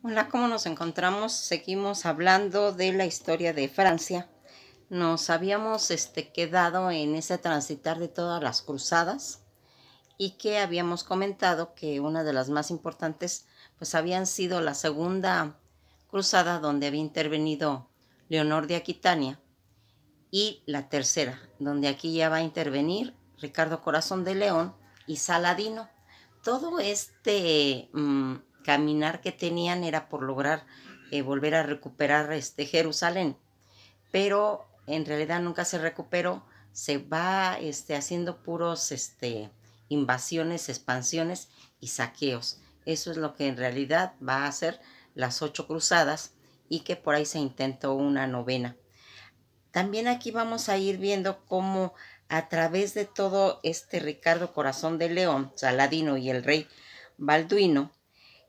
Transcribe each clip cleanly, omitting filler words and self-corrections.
Hola, ¿cómo nos encontramos? Seguimos hablando de la historia de Francia. Nos habíamos quedado en ese transitar de todas las cruzadas y que habíamos comentado que una de las más importantes pues habían sido la segunda cruzada donde había intervenido Leonor de Aquitania y la tercera donde aquí ya va a intervenir Ricardo Corazón de León y Saladino. Todo caminar que tenían era por lograr volver a recuperar Jerusalén, pero en realidad nunca se recuperó. Se va haciendo puros invasiones, expansiones y saqueos. Eso es lo que en realidad va a hacer las 8 cruzadas, y que por ahí se intentó una novena. También aquí vamos a ir viendo cómo a través de todo Ricardo Corazón de León, Saladino y el rey Balduino,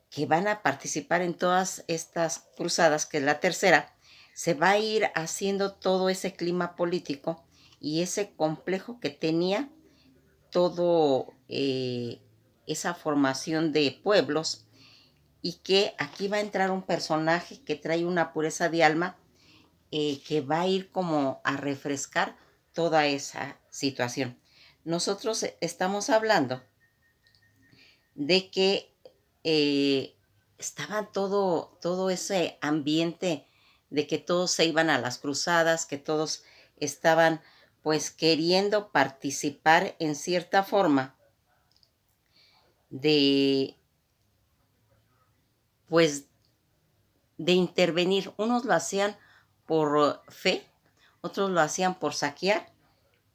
que van a participar en todas estas cruzadas, que es la tercera, se va a ir haciendo todo ese clima político y ese complejo que tenía todo esa formación de pueblos, y que aquí va a entrar un personaje que trae una pureza de alma, que va a ir como a refrescar toda esa situación. Nosotros estamos hablando de que estaba todo ese ambiente de que todos se iban a las cruzadas, que todos estaban pues queriendo participar en cierta forma de pues de intervenir. Unos lo hacían por fe, otros lo hacían por saquear,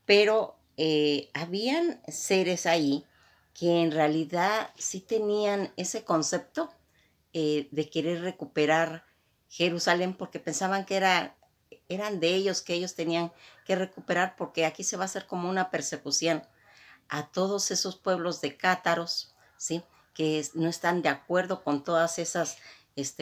pero habían seres ahí que en realidad sí tenían ese concepto de querer recuperar Jerusalén, porque pensaban que eran de ellos, que ellos tenían que recuperar, porque aquí se va a hacer como una persecución a todos esos pueblos de cátaros, ¿sí? Que no están de acuerdo con todas esas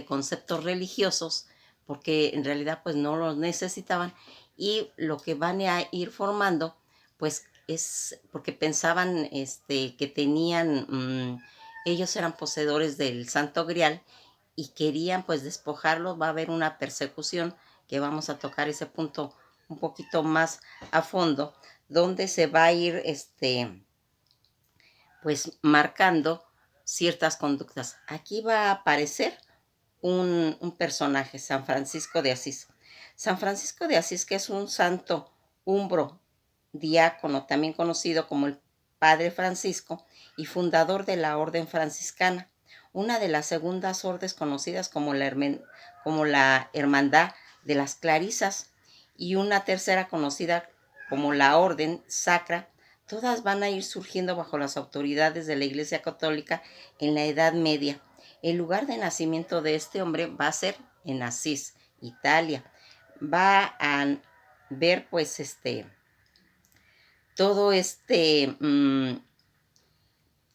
conceptos religiosos, porque en realidad pues no los necesitaban, y lo que van a ir formando pues es porque pensaban que tenían, ellos eran poseedores del Santo Grial y querían pues despojarlos. Va a haber una persecución que vamos a tocar ese punto un poquito más a fondo, donde se va a ir pues marcando ciertas conductas. Aquí va a aparecer un personaje, San Francisco de Asís. San Francisco de Asís, que es un santo umbro diácono, también conocido como el Padre Francisco, y fundador de la Orden Franciscana, una de las segundas órdenes conocidas como como la Hermandad de las Clarisas, y una tercera conocida como la Orden Sacra. Todas van a ir surgiendo bajo las autoridades de la Iglesia Católica en la Edad Media. El lugar de nacimiento de este hombre va a ser en Asís, Italia. Va a ver pues todo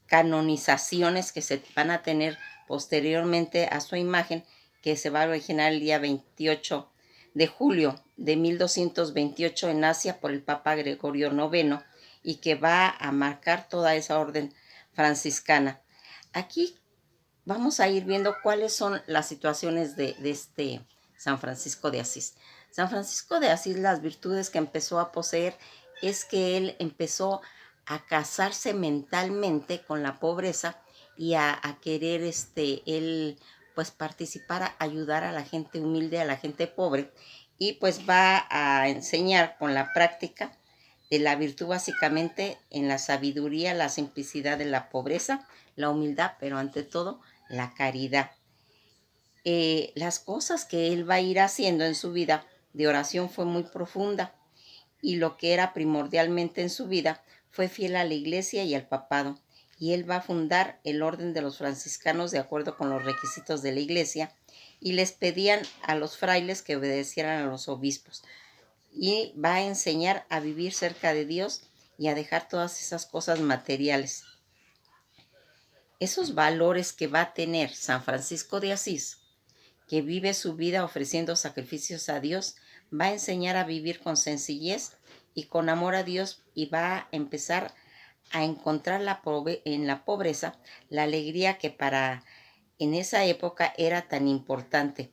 canonizaciones que se van a tener posteriormente a su imagen, que se va a originar el día 28 de julio de 1228 en Asia por el Papa Gregorio IX, y que va a marcar toda esa orden franciscana. Aquí vamos a ir viendo cuáles son las situaciones de San Francisco de Asís. San Francisco de Asís, las virtudes que empezó a poseer es que él empezó a casarse mentalmente con la pobreza y a querer él pues participar, a ayudar a la gente humilde, a la gente pobre, y pues va a enseñar con la práctica de la virtud, básicamente en la sabiduría, la simplicidad de la pobreza, la humildad, pero ante todo la caridad. Las cosas que él va a ir haciendo en su vida de oración fue muy profunda, y lo que era primordialmente en su vida fue fiel a la iglesia y al papado, y él va a fundar el orden de los franciscanos de acuerdo con los requisitos de la iglesia, y les pedían a los frailes que obedecieran a los obispos, y va a enseñar a vivir cerca de Dios y a dejar todas esas cosas materiales. Esos valores que va a tener San Francisco de Asís, que vive su vida ofreciendo sacrificios a Dios, va a enseñar a vivir con sencillez y con amor a Dios, y va a empezar a encontrar en la pobreza la alegría que para en esa época era tan importante.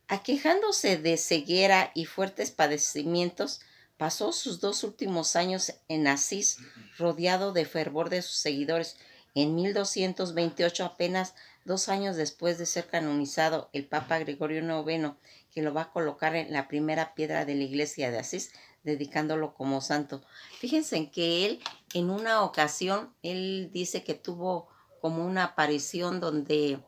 Aquejándose de ceguera y fuertes padecimientos, pasó sus 2 últimos años en Asís, rodeado de fervor de sus seguidores. En 1228, apenas 2 años después de ser canonizado, el Papa Gregorio IX, que lo va a colocar en la primera piedra de la iglesia de Asís, dedicándolo como santo. Fíjense en que él, en una ocasión, él dice que tuvo como una aparición donde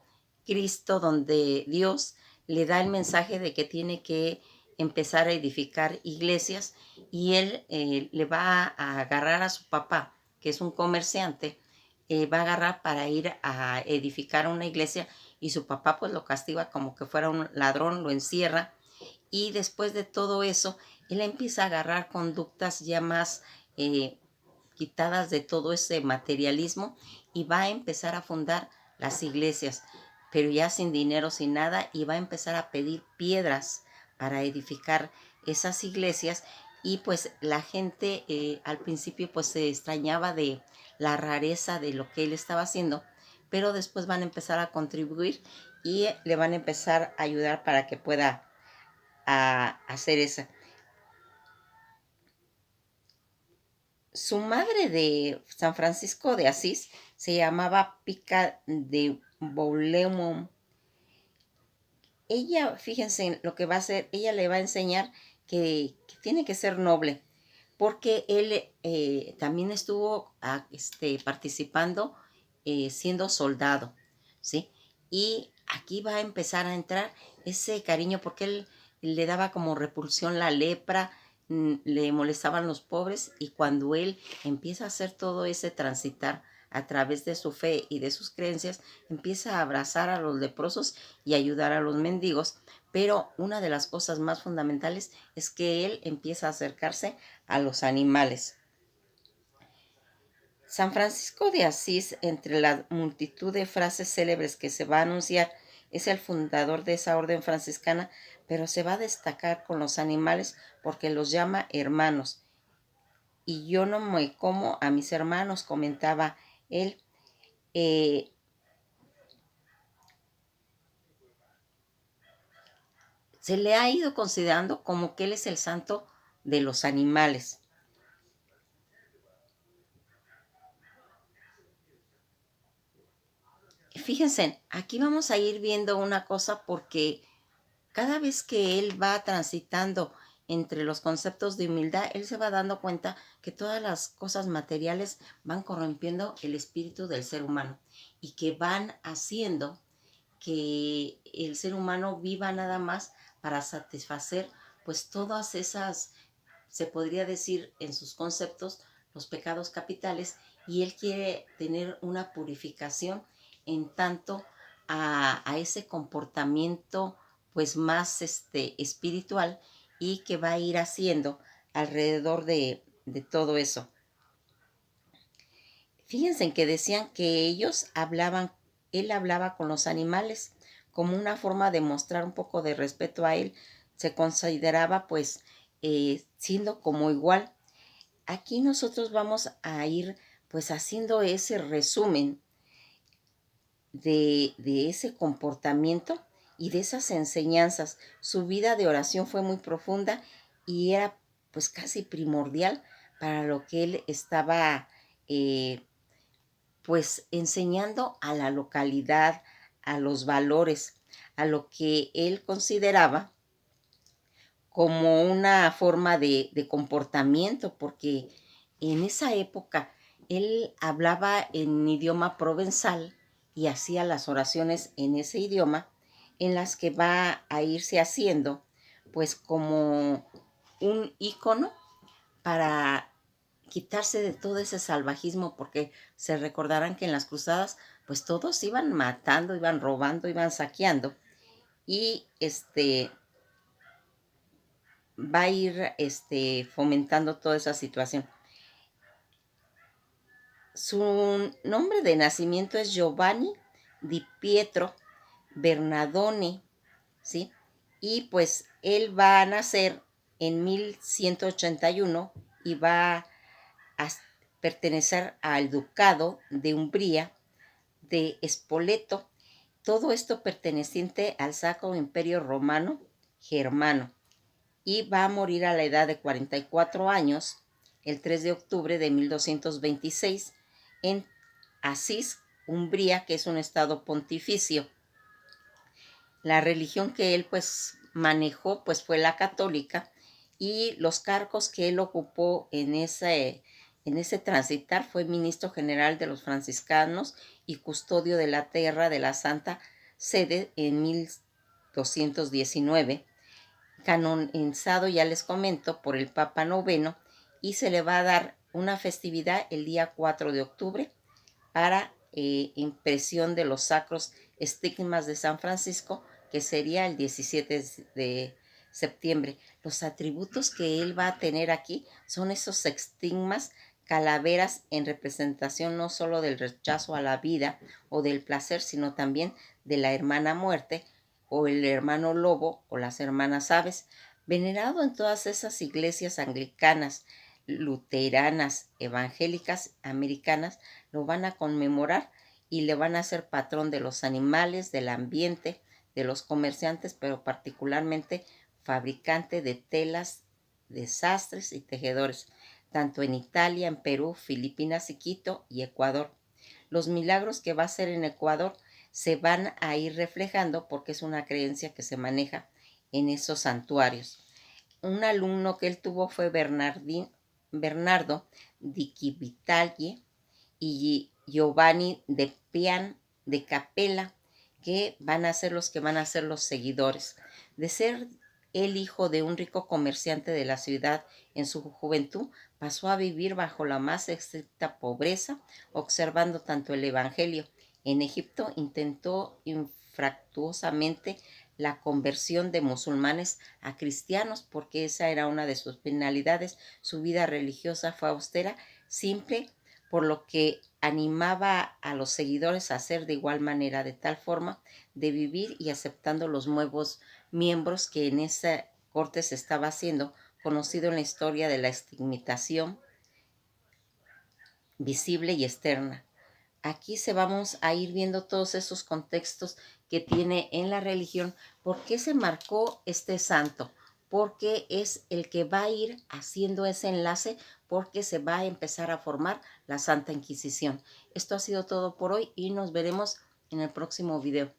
Cristo, donde Dios le da el mensaje de que tiene que empezar a edificar iglesias, y él le va a agarrar a su papá, que es un comerciante, va a agarrar para ir a edificar una iglesia, y su papá pues lo castiga como que fuera un ladrón, lo encierra, y después de todo eso, él empieza a agarrar conductas ya más quitadas de todo ese materialismo, y va a empezar a fundar las iglesias, pero ya sin dinero, sin nada, y va a empezar a pedir piedras para edificar esas iglesias. Y pues la gente al principio pues se extrañaba de la rareza de lo que él estaba haciendo, pero después van a empezar a contribuir y le van a empezar a ayudar para que pueda hacer eso. Su madre de San Francisco de Asís se llamaba Pica de Boulemont. Ella, fíjense en lo que va a hacer, ella le va a enseñar que tiene que ser noble, porque él también estuvo participando siendo soldado, ¿sí? Y aquí va a empezar a entrar ese cariño, porque él le daba como repulsión la lepra, le molestaban los pobres, y cuando él empieza a hacer todo ese transitar a través de su fe y de sus creencias, empieza a abrazar a los leprosos y ayudar a los mendigos. Pero una de las cosas más fundamentales es que él empieza a acercarse a los animales. San Francisco de Asís, entre la multitud de frases célebres que se va a anunciar, es el fundador de esa orden franciscana, pero se va a destacar con los animales porque los llama hermanos. Y yo no me como a mis hermanos, comentaba él. Se le ha ido considerando como que él es el santo de los animales. Fíjense, aquí vamos a ir viendo una cosa, porque cada vez que él va transitando entre los conceptos de humildad, él se va dando cuenta que todas las cosas materiales van corrompiendo el espíritu del ser humano, y que van haciendo que el ser humano viva nada más para satisfacer pues todas esas, se podría decir en sus conceptos, los pecados capitales, y él quiere tener una purificación en tanto a ese comportamiento pues más espiritual, y que va a ir haciendo alrededor de todo eso. Fíjense en que decían que él hablaba con los animales como una forma de mostrar un poco de respeto a él. Se consideraba pues siendo como igual. Aquí nosotros vamos a ir pues haciendo ese resumen de ese comportamiento y de esas enseñanzas. Su vida de oración fue muy profunda y era pues casi primordial para lo que él estaba pues enseñando a la localidad, a los valores, a lo que él consideraba como una forma de comportamiento, porque en esa época él hablaba en idioma provenzal y hacía las oraciones en ese idioma, en las que va a irse haciendo pues como un icono para quitarse de todo ese salvajismo, porque se recordarán que en las cruzadas pues todos iban matando, iban robando, iban saqueando, y va a ir fomentando toda esa situación. Su nombre de nacimiento es Giovanni di Pietro Bernardone, ¿sí? Y pues él va a nacer en 1181 y va a pertenecer al ducado de Umbría, de Spoleto, todo esto perteneciente al Sacro Imperio Romano Germano, y va a morir a la edad de 44 años, el 3 de octubre de 1226, en Asís, Umbría, que es un estado pontificio. La religión que él pues manejó pues fue la católica, y los cargos que él ocupó en ese transitar fue ministro general de los franciscanos y custodio de la tierra de la Santa Sede en 1219, canonizado, ya les comento, por el Papa Noveno, y se le va a dar una festividad el día 4 de octubre para impresión de los sacros estigmas de San Francisco, que sería el 17 de septiembre. Los atributos que él va a tener aquí son esos estigmas, calaveras en representación no solo del rechazo a la vida o del placer, sino también de la hermana muerte, o el hermano lobo, o las hermanas aves, venerado en todas esas iglesias anglicanas, luteranas, evangélicas, americanas. Lo van a conmemorar y le van a hacer patrón de los animales, del ambiente, de los comerciantes, pero particularmente fabricante de telas, de sastres y tejedores, tanto en Italia, en Perú, Filipinas y Quito y Ecuador. Los milagros que va a hacer en Ecuador se van a ir reflejando porque es una creencia que se maneja en esos santuarios. Un alumno que él tuvo fue Bernardo di Civitaglie y Giovanni de Pian de Capella, que van a ser los que van a ser los seguidores. De ser el hijo de un rico comerciante de la ciudad en su juventud, pasó a vivir bajo la más estricta pobreza, observando tanto el Evangelio. En Egipto intentó infructuosamente la conversión de musulmanes a cristianos, porque esa era una de sus finalidades. Su vida religiosa fue austera, simple, por lo que animaba a los seguidores a hacer de igual manera, de tal forma de vivir y aceptando los nuevos miembros que en esa corte se estaba haciendo, conocido en la historia de la estigmatización visible y externa. Aquí se vamos a ir viendo todos esos contextos que tiene en la religión. ¿Por qué se marcó este santo? Porque es el que va a ir haciendo ese enlace, porque se va a empezar a formar la Santa Inquisición. Esto ha sido todo por hoy y nos veremos en el próximo video.